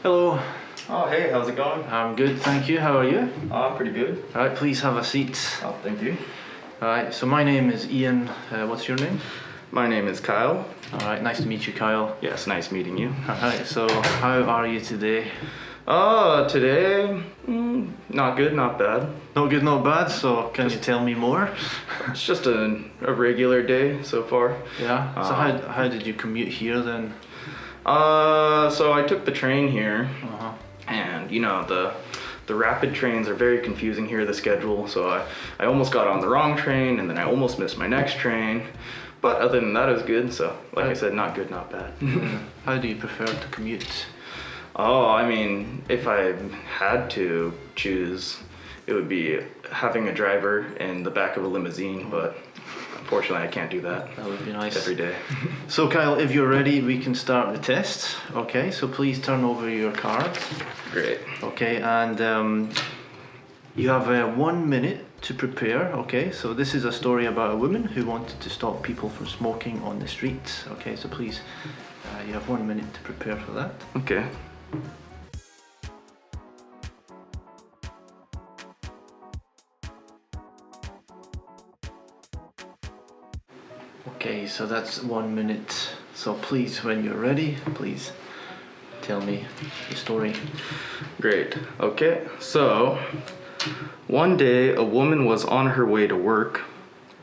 Hello. Oh, hey, how's it going? I'm good, thank you. How are you? I'm pretty good. Alright, please have a seat. Oh, thank you. Alright, so my name is Ian. What's your name? My name is Kyle. Alright, nice to meet you, Kyle. Yes, nice meeting you. Alright, so how are you today? Today, not good, not bad. Not good, not bad, so can you tell me more? It's just a regular day so far. Yeah, so how did you commute here then? So I took the train here, Uh-huh. and you know, the rapid trains are very confusing here, the schedule, so I almost got on the wrong train, and then I almost missed my next train. But other than that, it was good, so like I said, not good, not bad. How do you prefer to commute? Oh, I mean, if I had to choose, it would be having a driver in the back of a limousine, but unfortunately I can't do that. That would be nice. Every day. So Kyle, if you're ready, we can start the test. Okay, so please turn over your card. Great. Okay, and you have 1 minute to prepare. Okay, so this is a story about a woman who wanted to stop people from smoking on the streets. Okay, so please, you have 1 minute to prepare for that. Okay. Okay, so that's 1 minute. So please, when you're ready, please tell me the story. Great. Okay, so one day a woman was on her way to work.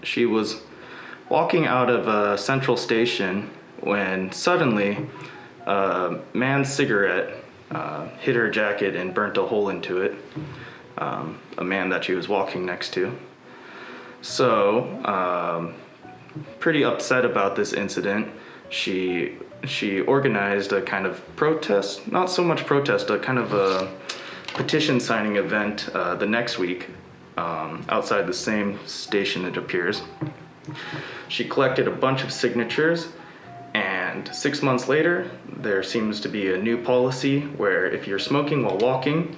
She was walking out of a central station when suddenly a man's cigarette hit her jacket and burnt a hole into it. A man that she was walking next to. So, pretty upset about this incident, she organized a kind of protest, not so much protest, a kind of a petition signing event the next week outside the same station, it appears. She collected a bunch of signatures, and 6 months later there seems to be a new policy where if you're smoking while walking,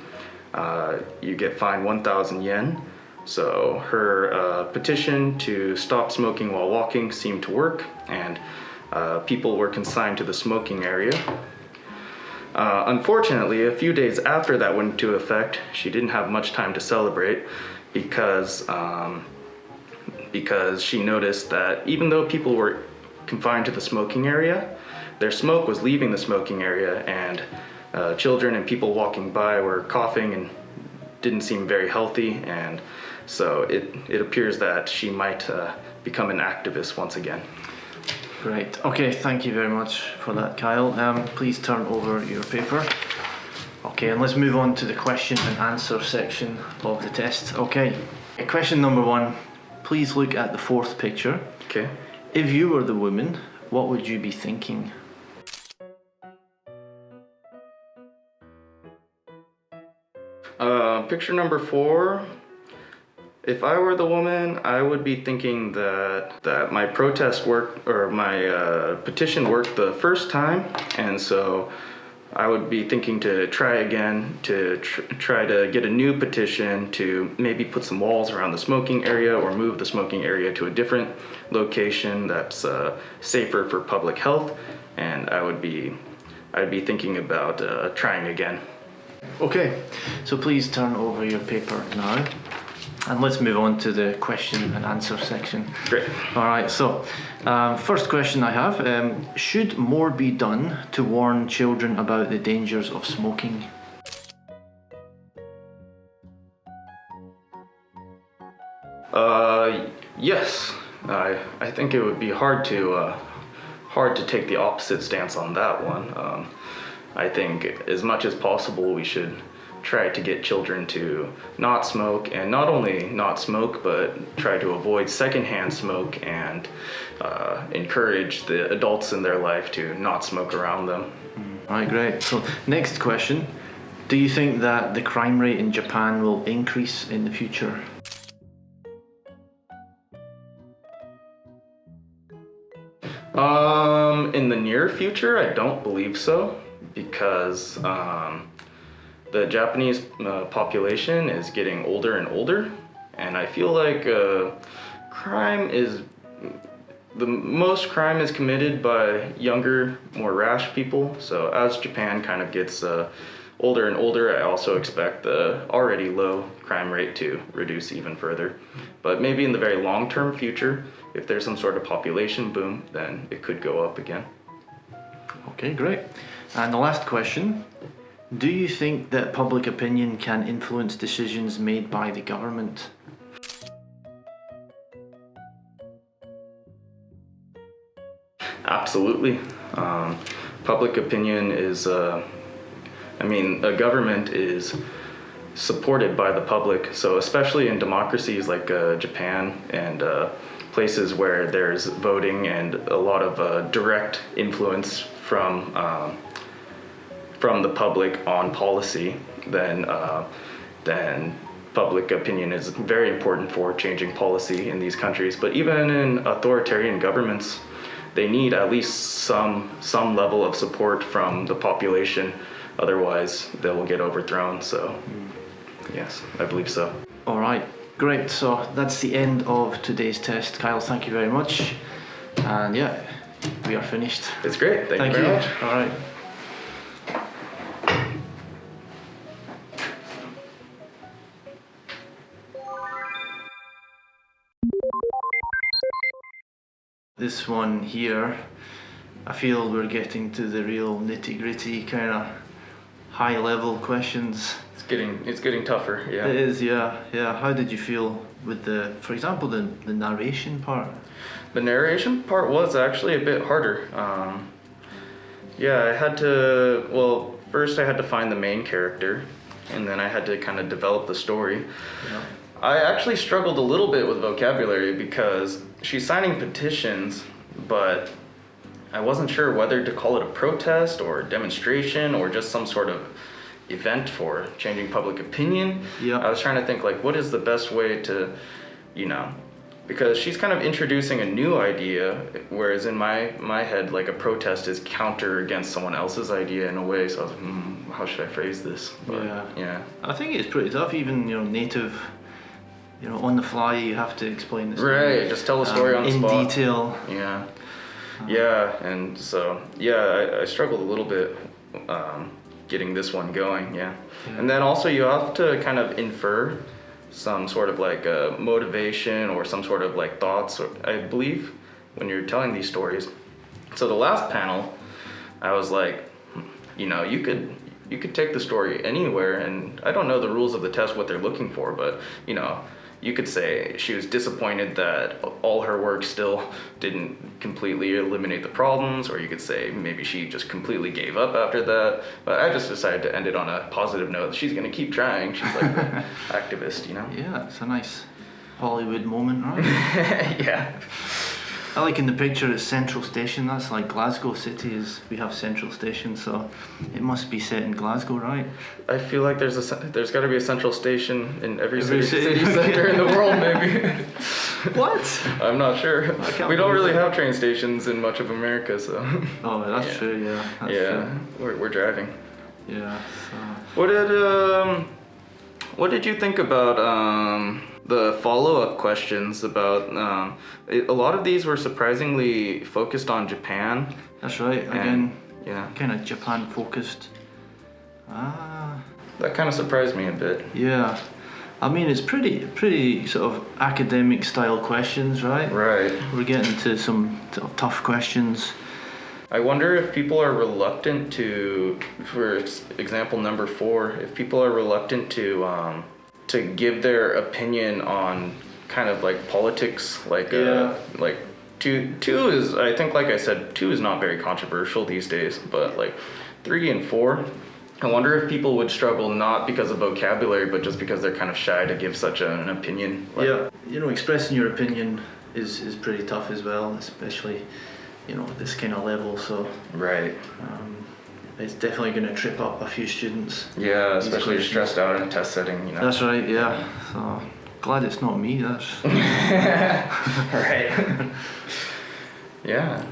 you get fined 1,000 yen. So her petition to stop smoking while walking seemed to work, and people were consigned to the smoking area. Unfortunately, a few days after that went into effect, she didn't have much time to celebrate because she noticed that even though people were confined to the smoking area, their smoke was leaving the smoking area, and children and people walking by were coughing and didn't seem very healthy, and so it appears that she might become an activist once again. Great. Okay, thank you very much for that, Kyle. Please turn over your paper. Okay, and let's move on to the question and answer section of the test. Okay, question number 1. Please look at the 4th picture. Okay. If you were the woman, what would you be thinking? Picture number 4. If I were the woman, I would be thinking that my protest worked, or my petition worked the first time, and so I would be thinking to try again, to try to get a new petition to maybe put some walls around the smoking area or move the smoking area to a different location that's safer for public health, and I'd be thinking about trying again. Okay, so please turn over your paper now. And let's move on to the question and answer section. Great. All right, so first question I have, should more be done to warn children about the dangers of smoking? Yes. I think it would be hard to take the opposite stance on that one. I think as much as possible we should try to get children to not smoke, and not only not smoke, but try to avoid secondhand smoke, and encourage the adults in their life to not smoke around them. All right, great. So next question, do you think that the crime rate in Japan will increase in the future? In the near future, I don't believe so, because the Japanese population is getting older and older, and I feel like crime the most crime is committed by younger, more rash people. So as Japan kind of gets older and older, I also expect the already low crime rate to reduce even further. But maybe in the very long-term future, if there's some sort of population boom, then it could go up again. Okay, great. And the last question, do you think that public opinion can influence decisions made by the government? Absolutely. Public opinion is, a government is supported by the public. So especially in democracies like Japan and places where there's voting and a lot of direct influence from the public on policy, then public opinion is very important for changing policy in these countries. But even in authoritarian governments, they need at least some level of support from the population, otherwise they will get overthrown. So yes, I believe so. All right, great. So that's the end of today's test. Kyle, thank you very much. And yeah, we are finished. It's great. Thank you very much. All right. This one here, I feel we're getting to the real nitty-gritty kind of high-level questions. It's getting tougher. Yeah. It is. Yeah. How did you feel with for example, the narration part? The narration part was actually a bit harder. I had to. Well, first I had to find the main character, and then I had to kind of develop the story. Yeah. I actually struggled a little bit with vocabulary because she's signing petitions, but I wasn't sure whether to call it a protest or a demonstration or just some sort of event for changing public opinion. Yeah. I was trying to think like, what is the best way to, because she's kind of introducing a new idea, whereas in my head, like a protest is counter against someone else's idea in a way. So I was like, how should I phrase this? But, yeah. I think it's pretty tough, even native. On the fly, you have to explain the story. Right, just tell the story on the spot. In detail. Yeah. And so, I struggled a little bit getting this one going, yeah. And then also you have to kind of infer some sort of like motivation or some sort of like thoughts, I believe, when you're telling these stories. So the last panel, I was like, you could take the story anywhere, and I don't know the rules of the test, what they're looking for, but you could say she was disappointed that all her work still didn't completely eliminate the problems, or you could say maybe she just completely gave up after that. But I just decided to end it on a positive note. She's gonna keep trying. She's like an activist, Yeah, it's a nice Hollywood moment, right? Yeah. I like in the picture it's Central Station. That's like Glasgow City we have Central Station, so it must be set in Glasgow, right? I feel like there's got to be a Central Station in every city center in the world, maybe. What? I'm not sure. We don't really have train stations in much of America, so. Oh, that's true. Yeah. That's true. We're driving. Yeah. So. What did you think about the follow-up questions about a lot of these were surprisingly focused on Japan. That's right. Again, yeah, kind of Japan focused. That kind of surprised me a bit. Yeah, I mean it's pretty sort of academic style questions, right? Right. We're getting to some sort of tough questions. I wonder if people are reluctant to, for example, number 4, if people are reluctant to give their opinion on kind of like politics, like two is, I think, like I said, 2 is not very controversial these days, but like 3 and 4, I wonder if people would struggle not because of vocabulary, but just because they're kind of shy to give such an opinion. Expressing your opinion is pretty tough as well, especially this kind of level. So right. It's definitely going to trip up a few students. Yeah, especially stressed out in a test setting. That's right. Yeah. So glad it's not me. That's right. Yeah.